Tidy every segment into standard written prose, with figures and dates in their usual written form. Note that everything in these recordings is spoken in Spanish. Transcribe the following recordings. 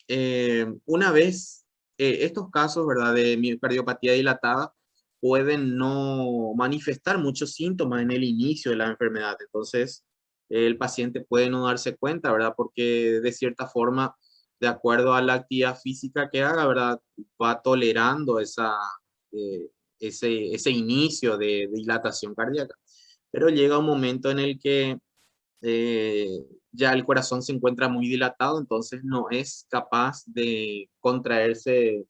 una vez estos casos, ¿verdad?, de miocardiopatía dilatada pueden no manifestar muchos síntomas en el inicio de la enfermedad. Entonces, el paciente puede no darse cuenta, ¿verdad? Porque de cierta forma, de acuerdo a la actividad física que haga, ¿verdad?, va tolerando ese inicio de dilatación cardíaca. Pero llega un momento en el que eh, ya el corazón se encuentra muy dilatado, entonces no es capaz de contraerse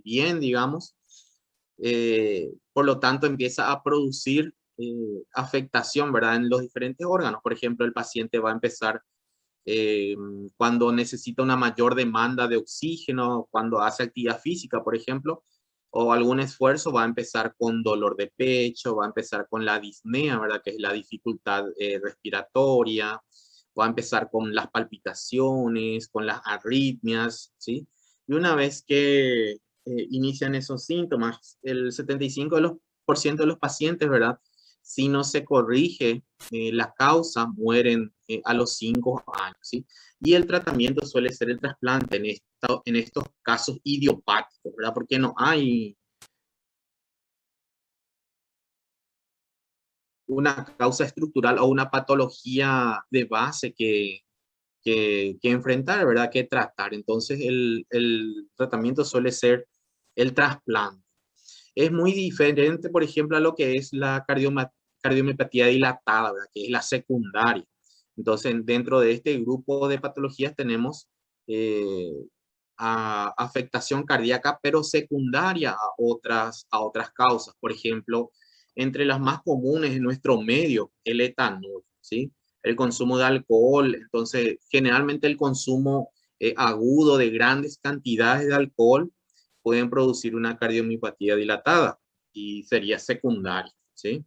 bien, digamos. Por lo tanto, empieza a producir afectación, ¿verdad?, en los diferentes órganos. Por ejemplo, el paciente va a empezar eh, cuando necesita una mayor demanda de oxígeno, cuando hace actividad física, por ejemplo, o algún esfuerzo, va a empezar con dolor de pecho, va a empezar con la disnea, ¿verdad?, que es la dificultad respiratoria, va a empezar con las palpitaciones, con las arritmias, ¿sí? Y una vez que inician esos síntomas, el 75% de los pacientes, ¿verdad?, si no se corrige la causa, mueren a los 5 años, ¿sí? Y el tratamiento suele ser el trasplante en estos casos idiopáticos, ¿verdad? Porque no hay una causa estructural o una patología de base que enfrentar, ¿verdad? Que tratar. Entonces, el tratamiento suele ser el trasplante. Es muy diferente, por ejemplo, a lo que es la cardiomiopatía dilatada, ¿verdad?, que es la secundaria. Entonces, dentro de este grupo de patologías tenemos eh, afectación cardíaca, pero secundaria a otras causas. Por ejemplo, entre las más comunes en nuestro medio, el etanol, ¿sí? El consumo de alcohol. Entonces, generalmente el consumo agudo de grandes cantidades de alcohol pueden producir una cardiomiopatía dilatada y sería secundaria, ¿sí?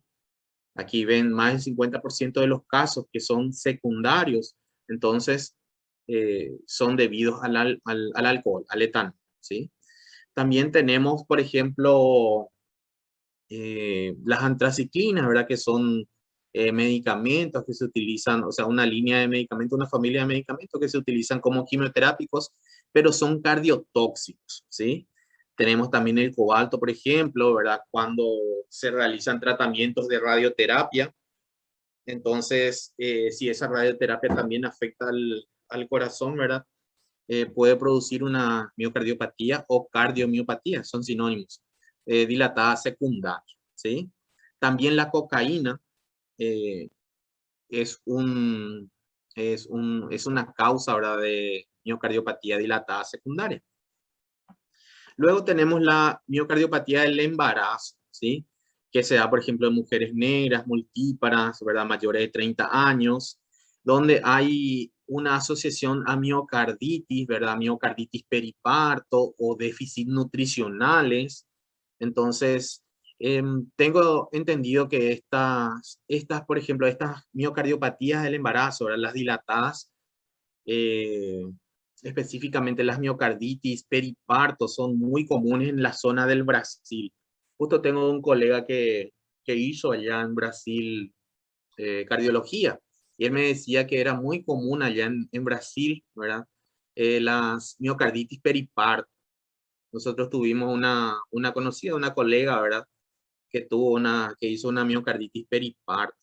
Aquí ven más del 50% de los casos que son secundarios, entonces son debidos al alcohol, al etanol, ¿sí? También tenemos, por ejemplo, las antraciclinas, ¿verdad? Que son medicamentos que se utilizan, o sea, una línea de medicamentos, una familia de medicamentos que se utilizan como quimioterápicos, pero son cardiotóxicos, ¿sí? Tenemos también el cobalto, por ejemplo, ¿verdad? Cuando se realizan tratamientos de radioterapia, entonces, si esa radioterapia también afecta al corazón, ¿verdad? Puede producir una miocardiopatía o cardiomiopatía, son sinónimos, dilatada secundaria, ¿sí? También la cocaína eh, es, un, es una causa, ¿verdad?, de miocardiopatía dilatada secundaria. Luego tenemos la miocardiopatía del embarazo, ¿sí? Que se da, por ejemplo, en mujeres negras, multíparas, ¿verdad?, mayores de 30 años, donde hay una asociación a miocarditis, ¿verdad? Miocarditis periparto o déficit nutricionales. Entonces, tengo entendido que por ejemplo, estas miocardiopatías del embarazo, ¿verdad?, las dilatadas, eh, específicamente las miocarditis, periparto, son muy comunes en la zona del Brasil. Justo tengo un colega que hizo allá en Brasil cardiología y él me decía que era muy común allá en Brasil, ¿verdad? Las miocarditis periparto. Nosotros tuvimos una conocida, una colega, ¿verdad?, que hizo una miocarditis periparto,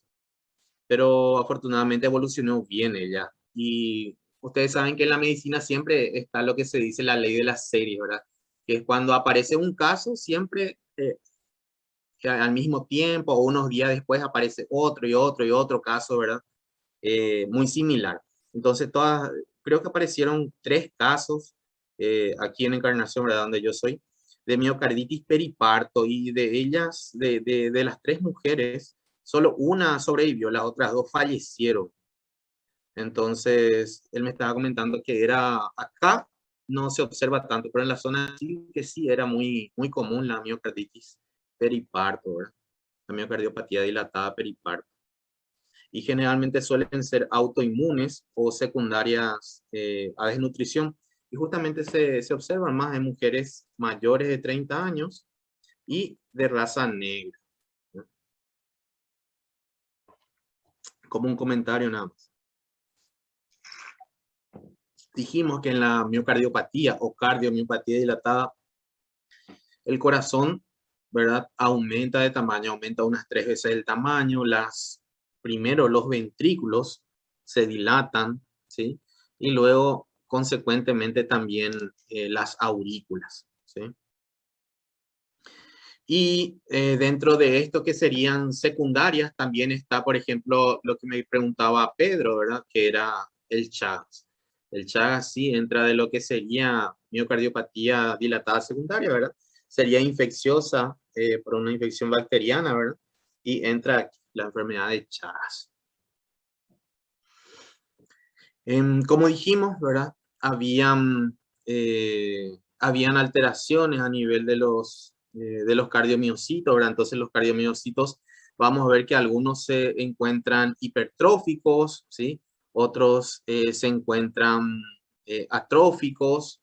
pero afortunadamente evolucionó bien ella. Y ustedes saben que en la medicina siempre está lo que se dice la ley de la serie, ¿verdad? Que es cuando aparece un caso, siempre que al mismo tiempo o unos días después aparece otro y otro y otro caso, ¿verdad? Muy similar. Entonces, creo que aparecieron 3 casos aquí en Encarnación, ¿verdad?, donde yo soy, de miocarditis periparto, y de ellas, de las 3 mujeres, solo una sobrevivió, las otras 2 fallecieron. Entonces, él me estaba comentando que era acá, no se observa tanto, pero en la zona sí que sí era muy, muy común la miocarditis periparto, ¿verdad? La miocardiopatía dilatada periparto. Y generalmente suelen ser autoinmunes o secundarias a desnutrición. Y justamente se observan más en mujeres mayores de 30 años y de raza negra, ¿no? Como un comentario nada más. dijimos que en la miocardiopatía o cardiomiopatía dilatada, el corazón, ¿verdad? Aumenta de tamaño, aumenta unas 3 veces el tamaño. Primero los ventrículos se dilatan, ¿sí? Y luego, consecuentemente, también las aurículas, ¿sí? Y dentro de esto que serían secundarias, también está, por ejemplo, lo que me preguntaba Pedro, ¿verdad? Que era el Chagas. El Chagas sí entra de lo que sería miocardiopatía dilatada secundaria, ¿verdad? Sería infecciosa por una infección bacteriana, ¿verdad? Y entra aquí la enfermedad de Chagas. Como dijimos, ¿verdad? Habían alteraciones a nivel de los cardiomiocitos, ¿verdad? Entonces los cardiomiocitos, vamos a ver que algunos se encuentran hipertróficos, ¿sí? Otros se encuentran atróficos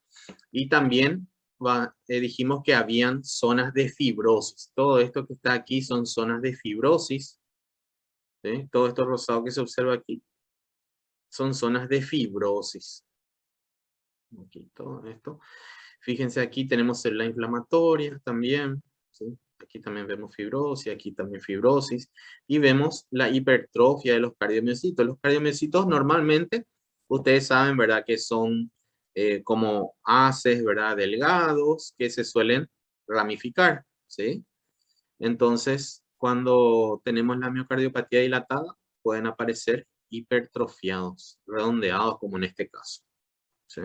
y también dijimos que habían zonas de fibrosis. Todo esto que está aquí son zonas de fibrosis, ¿sí? Todo esto rosado que se observa aquí son zonas de fibrosis. Aquí todo esto. Fíjense, aquí tenemos células inflamatorias también, ¿sí? Aquí también vemos fibrosis, aquí también fibrosis, y vemos la hipertrofia de los cardiomiocitos. Los cardiomiocitos normalmente, ustedes saben, ¿verdad? Que son como haces, ¿verdad? Delgados, que se suelen ramificar, ¿sí? Entonces, cuando tenemos la miocardiopatía dilatada, pueden aparecer hipertrofiados, redondeados, como en este caso, ¿sí?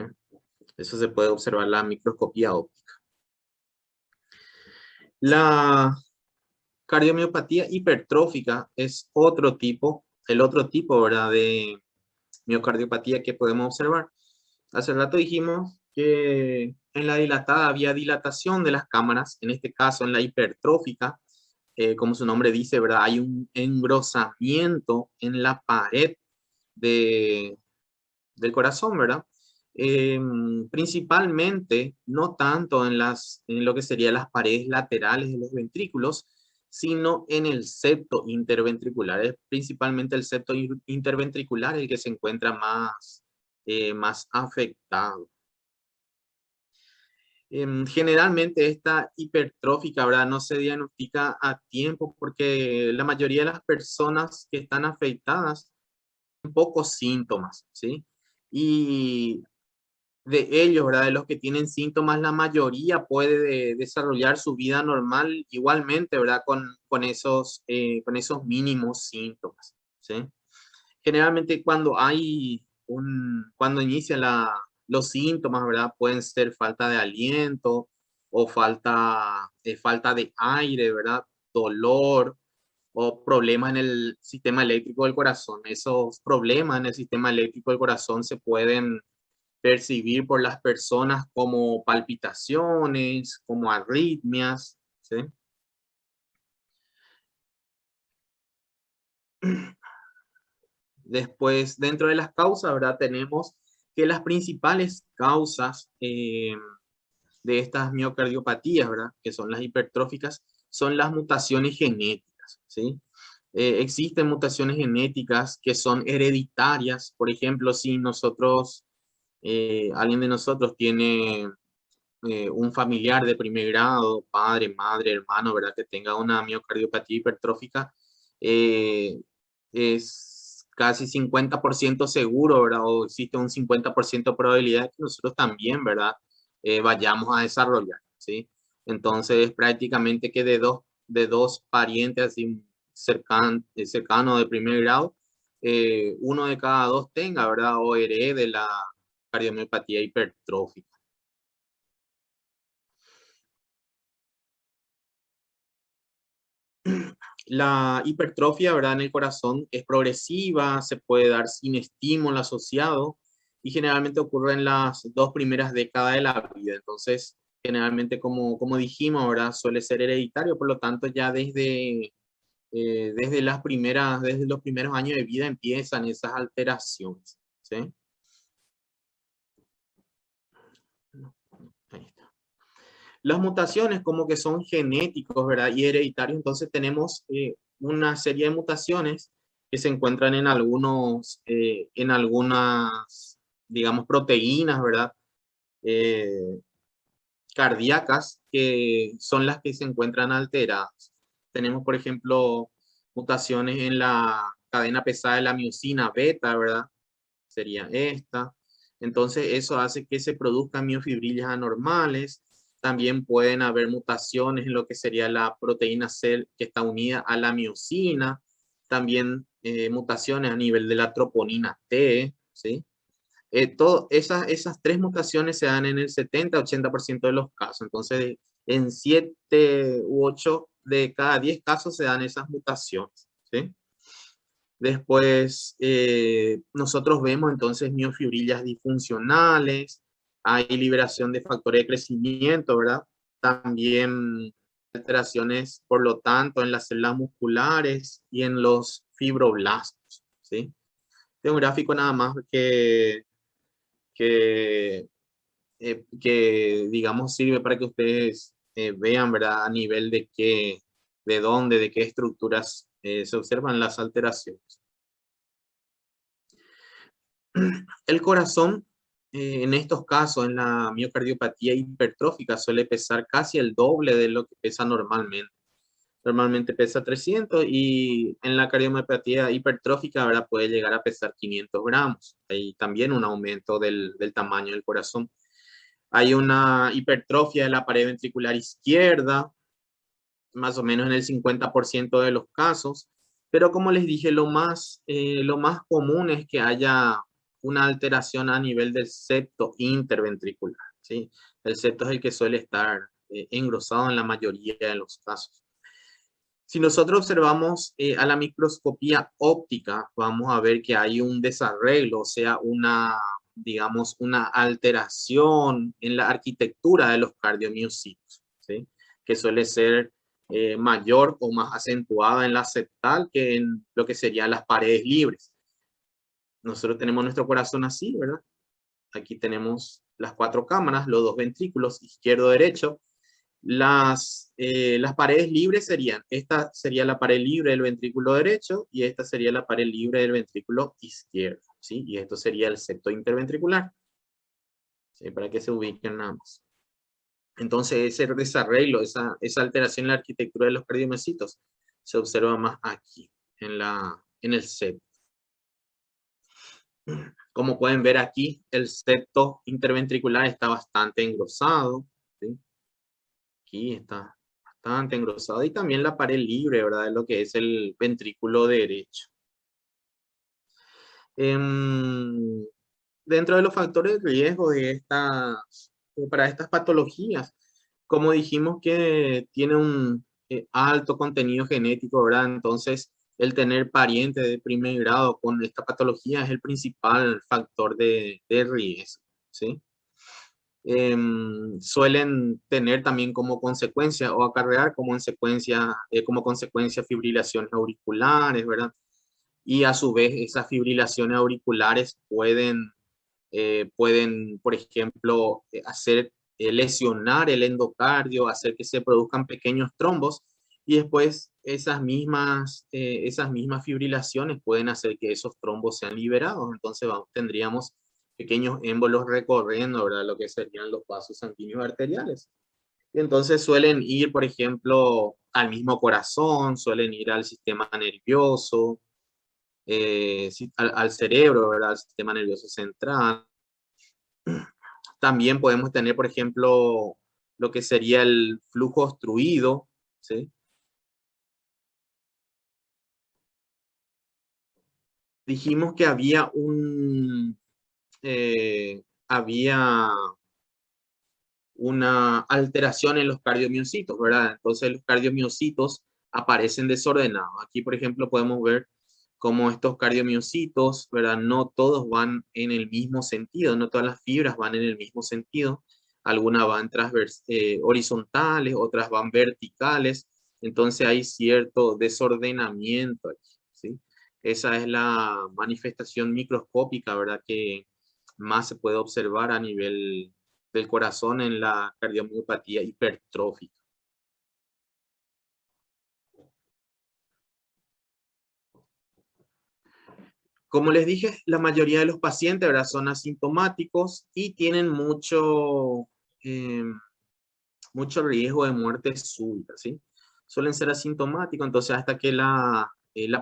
Eso se puede observar en la microscopía óptica. La cardiomiopatía hipertrófica es el otro tipo, ¿verdad? De miocardiopatía que podemos observar. Hace rato dijimos que en la dilatada había dilatación de las cámaras, en este caso en la hipertrófica, como su nombre dice, ¿verdad? Hay un engrosamiento en la pared del corazón, ¿verdad? Principalmente, no tanto en lo que serían las paredes laterales de los ventrículos, sino en el septo interventricular. Es principalmente el septo interventricular el que se encuentra más afectado. Generalmente esta hipertrófica, ¿verdad? No se diagnostica a tiempo porque la mayoría de las personas que están afectadas tienen pocos síntomas, ¿sí? Y de ellos, ¿verdad? De los que tienen síntomas, la mayoría puede desarrollar su vida normal igualmente, ¿verdad? Con esos mínimos síntomas, ¿sí? Generalmente cuando inician los síntomas, ¿verdad? Pueden ser falta de aliento o falta de aire, ¿verdad? Dolor o problemas en el sistema eléctrico del corazón. Esos problemas en el sistema eléctrico del corazón se pueden percibir por las personas como palpitaciones, como arritmias, ¿sí? Después, dentro de las causas, ¿verdad? Tenemos que las principales causas de estas miocardiopatías, ¿verdad? Que son las hipertróficas, son las mutaciones genéticas, ¿sí? Existen mutaciones genéticas que son hereditarias. Por ejemplo, si alguien de nosotros tiene un familiar de primer grado, padre, madre, hermano, ¿verdad? Que tenga una miocardiopatía hipertrófica, es casi 50% seguro, ¿verdad? O existe un 50% de probabilidad de que nosotros también, ¿verdad? Vayamos a desarrollar, ¿sí? Entonces, prácticamente que de dos parientes así cercanos de primer grado, uno de cada dos tenga, ¿verdad? O herede la cardiomiopatía hipertrófica. La hipertrofia, ¿verdad? En el corazón es progresiva, se puede dar sin estímulo asociado y generalmente ocurre en las 2 primeras décadas de la vida. Entonces, generalmente, como dijimos, ¿verdad? Suele ser hereditario, por lo tanto, ya desde los primeros años de vida empiezan esas alteraciones, ¿sí? Ahí está. Las mutaciones como que son genéticos, ¿verdad? Y hereditarios, entonces tenemos una serie de mutaciones que se encuentran en algunas digamos, proteínas, ¿verdad? Cardíacas, que son las que se encuentran alteradas. Tenemos, por ejemplo, mutaciones en la cadena pesada de la miosina beta, ¿verdad? Sería esta. Entonces, eso hace que se produzcan miofibrillas anormales. También pueden haber mutaciones en lo que sería la proteína C que está unida a la miosina. También mutaciones a nivel de la troponina T, ¿sí? Esas tres mutaciones se dan en el 70-80% de los casos. Entonces, en 7 u 8 de cada 10 casos se dan esas mutaciones, ¿sí? Después, nosotros vemos entonces miofibrillas disfuncionales, hay liberación de factores de crecimiento, ¿verdad? También alteraciones, por lo tanto, en las células musculares y en los fibroblastos, ¿sí? Este es un gráfico nada más que, digamos, sirve para que ustedes vean, ¿verdad? A nivel de qué, de dónde, de qué estructuras se observan las alteraciones. El corazón, en estos casos, en la miocardiopatía hipertrófica, suele pesar casi el doble de lo que pesa normalmente. Normalmente pesa 300 y en la cardiomopatía hipertrófica ahora puede llegar a pesar 500 gramos. Hay también un aumento del tamaño del corazón. Hay una hipertrofia de la pared ventricular izquierda, más o menos en el 50% de los casos. Pero como les dije, lo más común es que haya una alteración a nivel del septo interventricular, ¿sí? El septo es el que suele estar engrosado en la mayoría de los casos. Si nosotros observamos a la microscopía óptica, vamos a ver que hay un desarreglo, o sea, digamos, una alteración en la arquitectura de los cardiomiocitos, ¿sí? Que suele ser mayor o más acentuada en la septal que en lo que serían las paredes libres. Nosotros tenemos nuestro corazón así, ¿verdad? Aquí tenemos las 4 cámaras, los 2 ventrículos, izquierdo-derecho. Las paredes libres serían, esta sería la pared libre del ventrículo derecho y esta sería la pared libre del ventrículo izquierdo, ¿sí? Y esto sería el septo interventricular, ¿sí? Para que se ubiquen nada más. Entonces, ese desarreglo, esa alteración en la arquitectura de los cardiomiocitos se observa más aquí, en el septo. Como pueden ver aquí, el septo interventricular está bastante engrosado, ¿sí? Aquí está bastante engrosado y también la pared libre, ¿verdad? De lo que es el ventrículo derecho. Dentro de los factores de riesgo para estas patologías, como dijimos que tiene un alto contenido genético, ¿verdad? Entonces, el tener parientes de primer grado con esta patología es el principal factor de riesgo, ¿sí? Suelen tener también como consecuencia o acarrear como consecuencia fibrilaciones auriculares, ¿verdad? Y a su vez esas fibrilaciones auriculares pueden por ejemplo, lesionar el endocardio, hacer que se produzcan pequeños trombos y después esas mismas fibrilaciones pueden hacer que esos trombos sean liberados. Entonces tendríamos pequeños émbolos recorriendo, ¿verdad? Lo que serían los vasos sanguíneos arteriales. Y entonces suelen ir, por ejemplo, al mismo corazón, suelen ir al sistema nervioso, al cerebro, ¿verdad? Al sistema nervioso central. También podemos tener, por ejemplo, lo que sería el flujo obstruido, ¿sí? Dijimos que había una alteración en los cardiomiocitos, ¿verdad? Entonces los cardiomiocitos aparecen desordenados. Aquí, por ejemplo, podemos ver cómo estos cardiomiocitos, ¿verdad? No todos van en el mismo sentido, no todas las fibras van en el mismo sentido. Algunas van horizontales, otras van verticales. Entonces hay cierto desordenamiento aquí, ¿sí? Esa es la manifestación microscópica, ¿verdad? Que más se puede observar a nivel del corazón en la cardiomiopatía hipertrófica. Como les dije, la mayoría de los pacientes, ¿verdad?, son asintomáticos y tienen eh, mucho riesgo de muerte súbita, ¿sí? Suelen ser asintomáticos, entonces hasta que la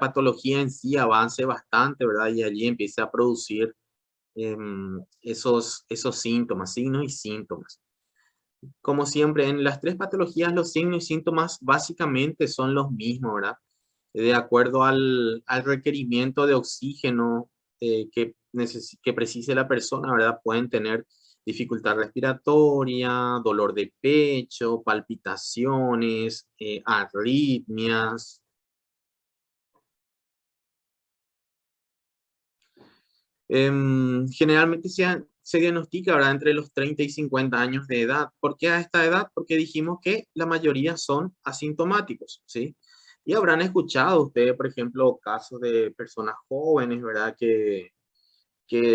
patología en sí avance bastante, ¿verdad? Y allí empiece a producir esos síntomas, signos y síntomas. Como siempre, en las tres patologías, los signos y síntomas básicamente son los mismos, ¿verdad? De acuerdo al requerimiento de oxígeno que precise la persona, ¿verdad? Pueden tener dificultad respiratoria, dolor de pecho, palpitaciones, arritmias. Generalmente se diagnostica, ¿verdad?, entre los 30 y 50 años de edad. ¿Por qué a esta edad? Porque dijimos que la mayoría son asintomáticos, ¿sí? Y habrán escuchado ustedes, por ejemplo, casos de personas jóvenes, ¿verdad?, que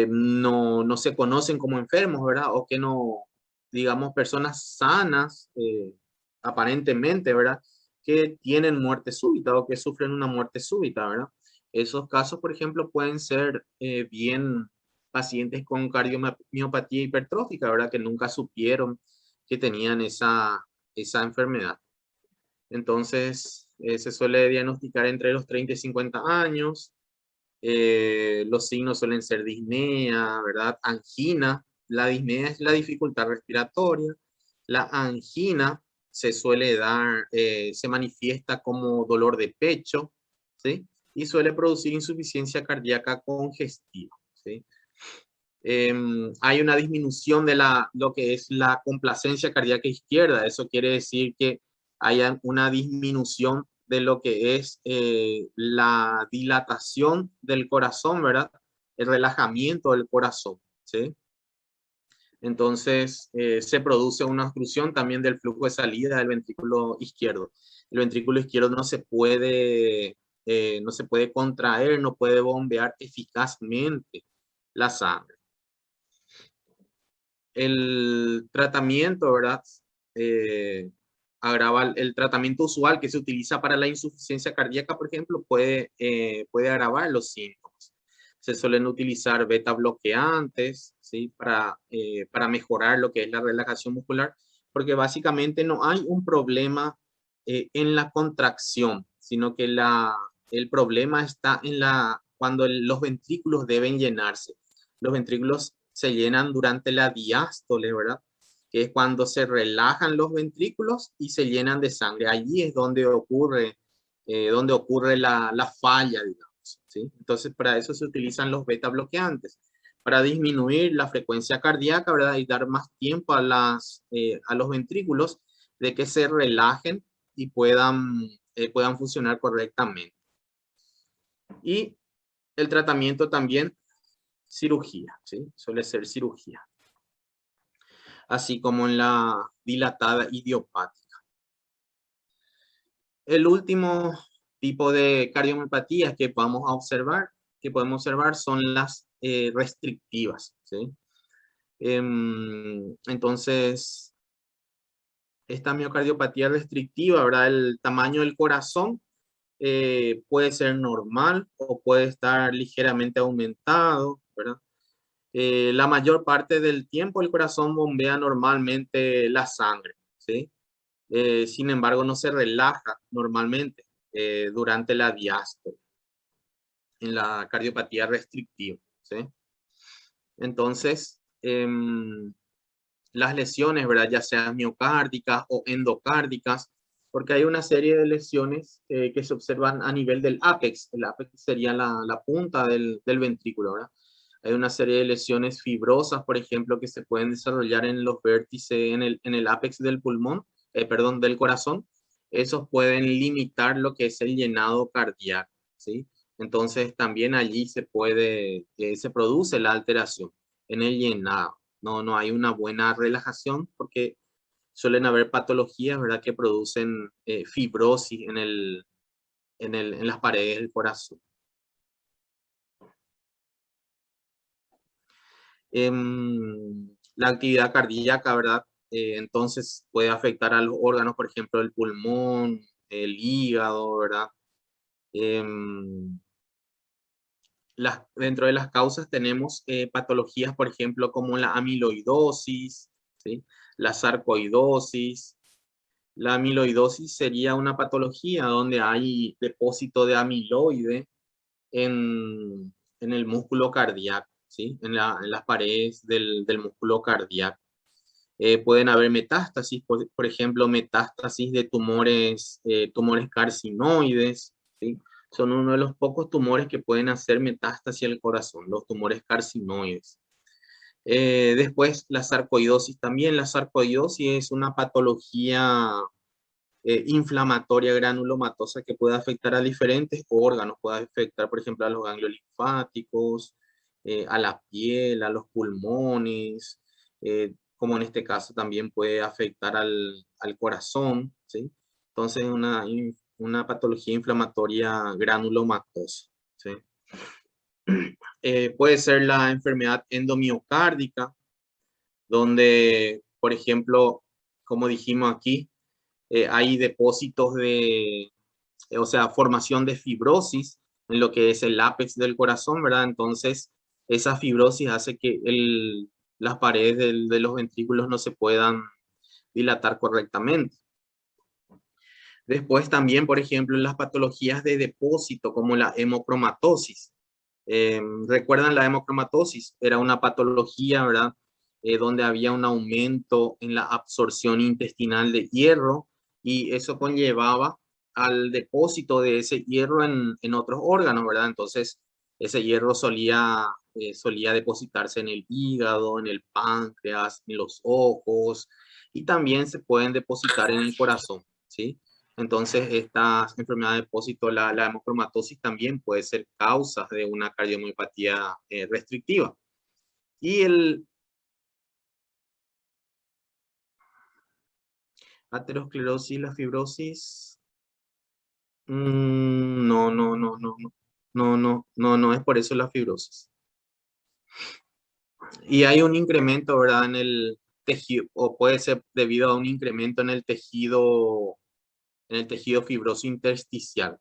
no se conocen como enfermos, ¿verdad? O que no, digamos, personas sanas, aparentemente, ¿verdad?, que tienen muerte súbita o que sufren una muerte súbita, ¿verdad? Esos casos, por ejemplo, pueden ser bien pacientes con cardiomiopatía hipertrófica, ¿verdad?, que nunca supieron que tenían esa enfermedad. Entonces, se suele diagnosticar entre los 30 y 50 años. Los signos suelen ser disnea, ¿verdad? Angina. La disnea es la dificultad respiratoria. La angina se manifiesta como dolor de pecho, ¿sí? Y suele producir insuficiencia cardíaca congestiva, ¿sí? Hay una disminución de lo que es la complacencia cardíaca izquierda. Eso quiere decir que haya una disminución de lo que es la dilatación del corazón, ¿verdad? El relajamiento del corazón, ¿sí? Entonces, se produce una obstrucción también del flujo de salida del ventrículo izquierdo. El ventrículo izquierdo no se puede contraer, no puede bombear eficazmente la sangre. El tratamiento, ¿verdad? Eh, el tratamiento usual que se utiliza para la insuficiencia cardíaca, por ejemplo, puede agravar los síntomas. Se suelen utilizar beta bloqueantes, ¿sí? Para mejorar lo que es la relajación muscular, porque básicamente no hay un problema en la contracción, sino que el problema está cuando los ventrículos deben llenarse. Los ventrículos se llenan durante la diástole, ¿verdad?, que es cuando se relajan los ventrículos y se llenan de sangre. Allí es donde ocurre la falla, digamos, ¿sí? Entonces, para eso se utilizan los beta bloqueantes, para disminuir la frecuencia cardíaca, ¿verdad?, y dar más tiempo a los ventrículos de que se relajen y puedan funcionar correctamente. Y el tratamiento también, cirugía, ¿sí? Suele ser cirugía, así como en la dilatada idiopática. El último tipo de cardiomiopatías que podemos observar son las restrictivas, ¿sí? Entonces, esta miocardiopatía restrictiva, ¿verdad? El tamaño del corazón puede ser normal o puede estar ligeramente aumentado, ¿verdad? La mayor parte del tiempo el corazón bombea normalmente la sangre, ¿sí? Sin embargo, no se relaja normalmente durante la diástole, en la cardiopatía restrictiva, ¿sí? Entonces, las lesiones, ¿verdad?, ya sean miocárdicas o endocárdicas, porque hay una serie de lesiones que se observan a nivel del ápex. El ápex sería la punta del ventrículo, ¿verdad? Hay una serie de lesiones fibrosas, por ejemplo, que se pueden desarrollar en los vértices, en el ápex del pulmón, perdón, del corazón. Esos pueden limitar lo que es el llenado cardíaco, ¿sí? Entonces, también allí se produce la alteración en el llenado. No hay una buena relajación porque suelen haber patologías, ¿verdad?, que producen fibrosis en las paredes del corazón. La actividad cardíaca, ¿verdad? Entonces puede afectar a los órganos, por ejemplo, el pulmón, el hígado, ¿verdad? Em, Dentro de las causas tenemos patologías, por ejemplo, como la amiloidosis, ¿sí? La sarcoidosis. La amiloidosis sería una patología donde hay depósito de amiloide en el músculo cardíaco, ¿sí? En las paredes del músculo cardíaco. Pueden haber metástasis, por ejemplo, metástasis de tumores carcinoides, ¿sí? Son uno de los pocos tumores que pueden hacer metástasis al corazón, los tumores carcinoides. Después, la sarcoidosis también. La sarcoidosis es una patología inflamatoria granulomatosa que puede afectar a diferentes órganos, puede afectar, por ejemplo, a los ganglios linfáticos, a la piel, a los pulmones, como en este caso también puede afectar al corazón, ¿sí? Entonces, una patología inflamatoria granulomatosa, ¿sí? Puede ser la enfermedad endomiocárdica, donde, por ejemplo, como dijimos aquí, hay depósitos o sea, formación de fibrosis en lo que es el ápex del corazón, ¿verdad? Entonces, esa fibrosis hace que las paredes de los ventrículos no se puedan dilatar correctamente. Después también, por ejemplo, las patologías de depósito, como la hemocromatosis. ¿Recuerdan la hemocromatosis? Era una patología, ¿verdad? Donde había un aumento en la absorción intestinal de hierro y eso conllevaba al depósito de ese hierro en otros órganos, ¿verdad? Entonces, ese hierro solía depositarse en el hígado, en el páncreas, en los ojos y también se pueden depositar en el corazón, ¿sí? Entonces, esta enfermedad de depósito, la hemocromatosis, también puede ser causa de una cardiomiopatía restrictiva. Y el aterosclerosis, la fibrosis, no, no, no, no, no, no, no, no, no es por eso la fibrosis. Y hay un incremento, ¿verdad? En el tejido, o puede ser debido a un incremento en el tejido fibroso intersticial.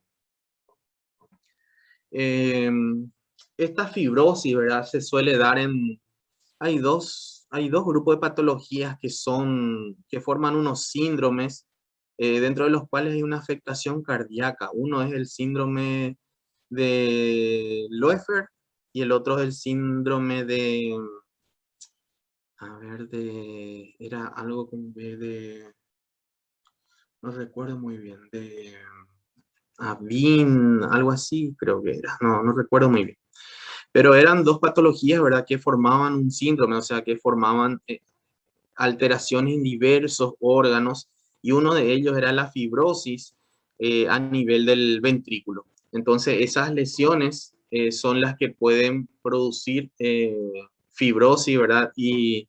Esta fibrosis, ¿verdad? Se suele dar hay dos grupos de patologías que forman unos síndromes, dentro de los cuales hay una afectación cardíaca. Uno es el síndrome de Loeffler y el otro es el síndrome era algo como no recuerdo muy bien, de Avin, algo así creo que era, no recuerdo muy bien. Pero eran dos patologías, ¿verdad? Que formaban un síndrome, o sea, que formaban alteraciones en diversos órganos y uno de ellos era la fibrosis a nivel del ventrículo. Entonces, esas lesiones son las que pueden producir fibrosis, ¿verdad? Y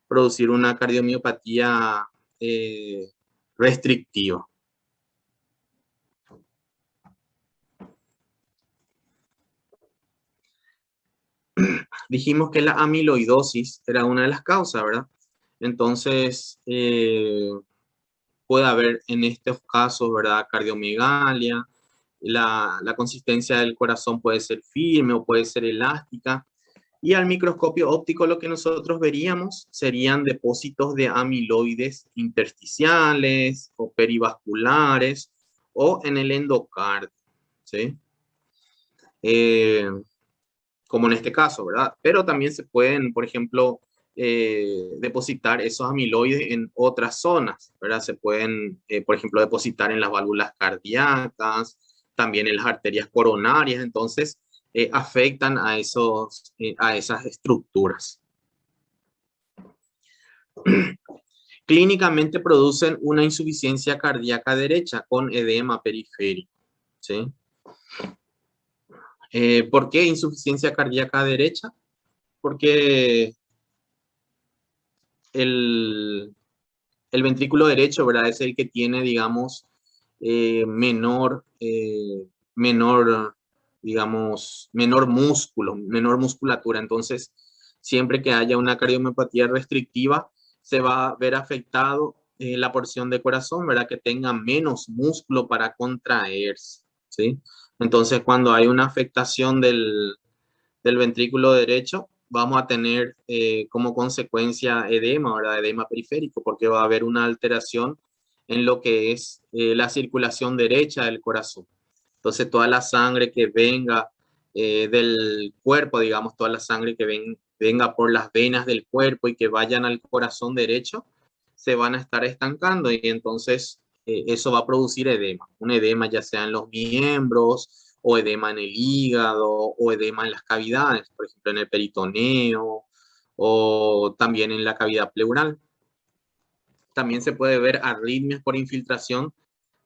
producir una cardiomiopatía restrictiva. Dijimos que la amiloidosis era una de las causas, ¿verdad? Entonces, puede haber en estos casos, ¿verdad? Cardiomegalia, la consistencia del corazón puede ser firme o puede ser elástica. Y al microscopio óptico lo que nosotros veríamos serían depósitos de amiloides intersticiales o perivasculares o en el endocardio, ¿sí? Como en este caso, ¿verdad? Pero también se pueden, por ejemplo, depositar esos amiloides en otras zonas, ¿verdad? Se pueden, por ejemplo, depositar en las válvulas cardíacas, también en las arterias coronarias, entonces afectan a esas estructuras. Clínicamente producen una insuficiencia cardíaca derecha con edema periférico, ¿sí? ¿Por qué insuficiencia cardíaca derecha? Porque el, el ventrículo derecho, ¿verdad? Es el que tiene, digamos, menor, digamos, menor músculo, menor musculatura. Entonces, siempre que haya una cardiomiopatía restrictiva, se va a ver afectado la porción de corazón, ¿verdad? Que tenga menos músculo para contraerse, ¿sí? Entonces, cuando hay una afectación del ventrículo derecho, vamos a tener como consecuencia edema, ¿verdad? Edema periférico, porque va a haber una alteración en lo que es la circulación derecha del corazón. Entonces, toda la sangre que venga del cuerpo, digamos, toda la sangre que venga por las venas del cuerpo y que vayan al corazón derecho, se van a estar estancando y entonces eso va a producir edema. Un edema ya sea en los miembros o edema en el hígado o edema en las cavidades, por ejemplo, en el peritoneo o también en la cavidad pleural. También se puede ver arritmias por infiltración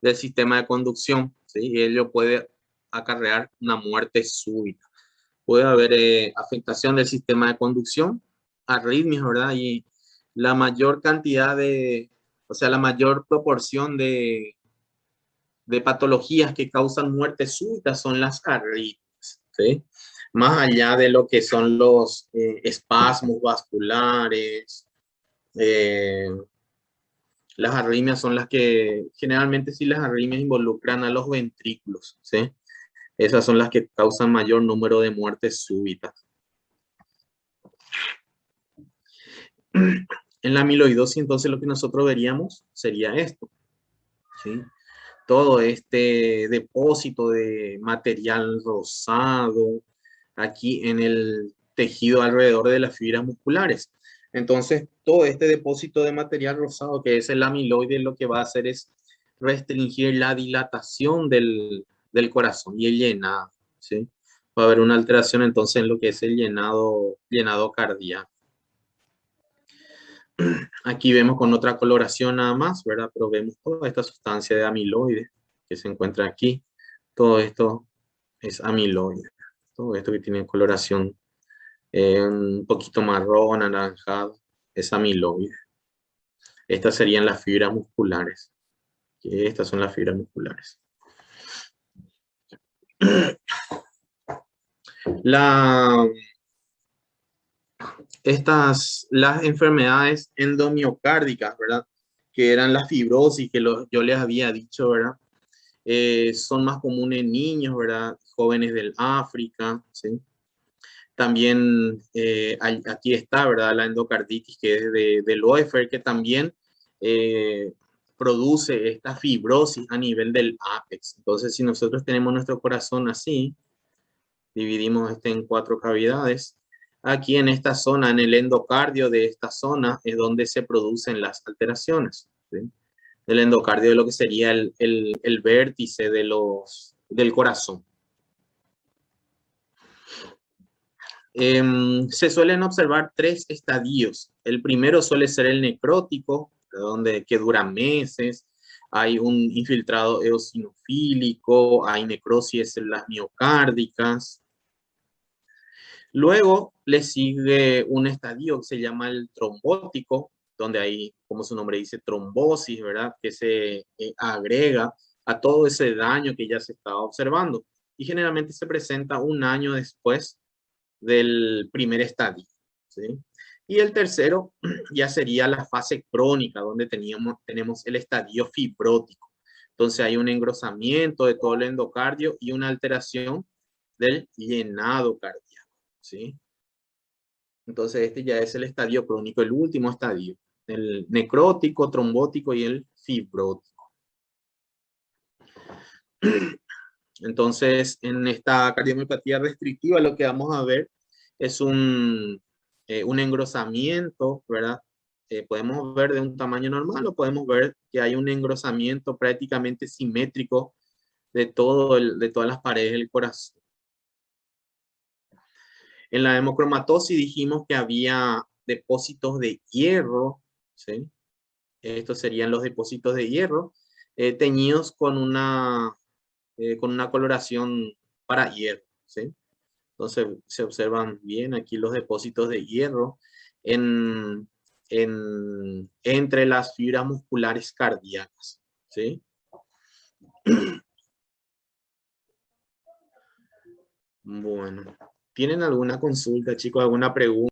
del sistema de conducción, ¿sí? Y ello puede acarrear una muerte súbita. Puede haber afectación del sistema de conducción, arritmias, ¿verdad? Y la mayor cantidad o sea, la mayor proporción de patologías que causan muerte súbita son las arritmias, ¿sí? Más allá de lo que son los espasmos vasculares, las arritmias son las que, generalmente sí, las arritmias involucran a los ventrículos, ¿sí? Esas son las que causan mayor número de muertes súbitas. En la amiloidosis, entonces, lo que nosotros veríamos sería esto, ¿sí? Todo este depósito de material rosado aquí en el tejido alrededor de las fibras musculares. Entonces, todo este depósito de material rosado, que es el amiloide, lo que va a hacer es restringir la dilatación del corazón y el llenado, ¿sí? Va a haber una alteración entonces en lo que es el llenado cardíaco. Aquí vemos con otra coloración nada más, ¿verdad? Pero vemos toda esta sustancia de amiloide que se encuentra aquí. Todo esto es amiloide. Todo esto que tiene coloración un poquito marrón, anaranjado, es amiloide. Estas serían las fibras musculares. Estas son las fibras musculares. Las enfermedades endomiocárdicas, ¿verdad? Que eran las fibrosis que yo les había dicho, ¿verdad? Son más comunes en niños, ¿verdad? Jóvenes del África, ¿sí? También aquí está, ¿verdad? La endocarditis, que es de Loeffler, que también produce esta fibrosis a nivel del ápex. Entonces, si nosotros tenemos nuestro corazón así, dividimos este en 4 cavidades. Aquí en esta zona, en el endocardio de esta zona, es donde se producen las alteraciones, ¿sí? El endocardio es lo que sería el vértice del corazón. Se suelen observar 3 estadios. El primero suele ser el necrótico, que dura meses. Hay un infiltrado eosinofílico, hay necrosis en las miocárdicas. Luego le sigue un estadio que se llama el trombótico, donde hay, como su nombre dice, trombosis, ¿verdad? Que se agrega a todo ese daño que ya se estaba observando. Y generalmente se presenta un año después del primer estadio, ¿sí? Y el tercero ya sería la fase crónica, donde tenemos el estadio fibrótico. Entonces hay un engrosamiento de todo el endocardio y una alteración del llenado cardíaco, ¿sí? Entonces este ya es el estadio crónico, el último estadio, el necrótico, trombótico y el fibrótico. Entonces, en esta cardiomiopatía restrictiva lo que vamos a ver es un engrosamiento, ¿verdad? Podemos ver de un tamaño normal o podemos ver que hay un engrosamiento prácticamente simétrico de todas las paredes del corazón. En la hemocromatosis dijimos que había depósitos de hierro, ¿sí? Estos serían los depósitos de hierro, teñidos con una coloración para hierro, ¿sí? Entonces se observan bien aquí los depósitos de hierro entre las fibras musculares cardíacas, ¿sí? Bueno, ¿tienen alguna consulta, chicos? ¿Alguna pregunta?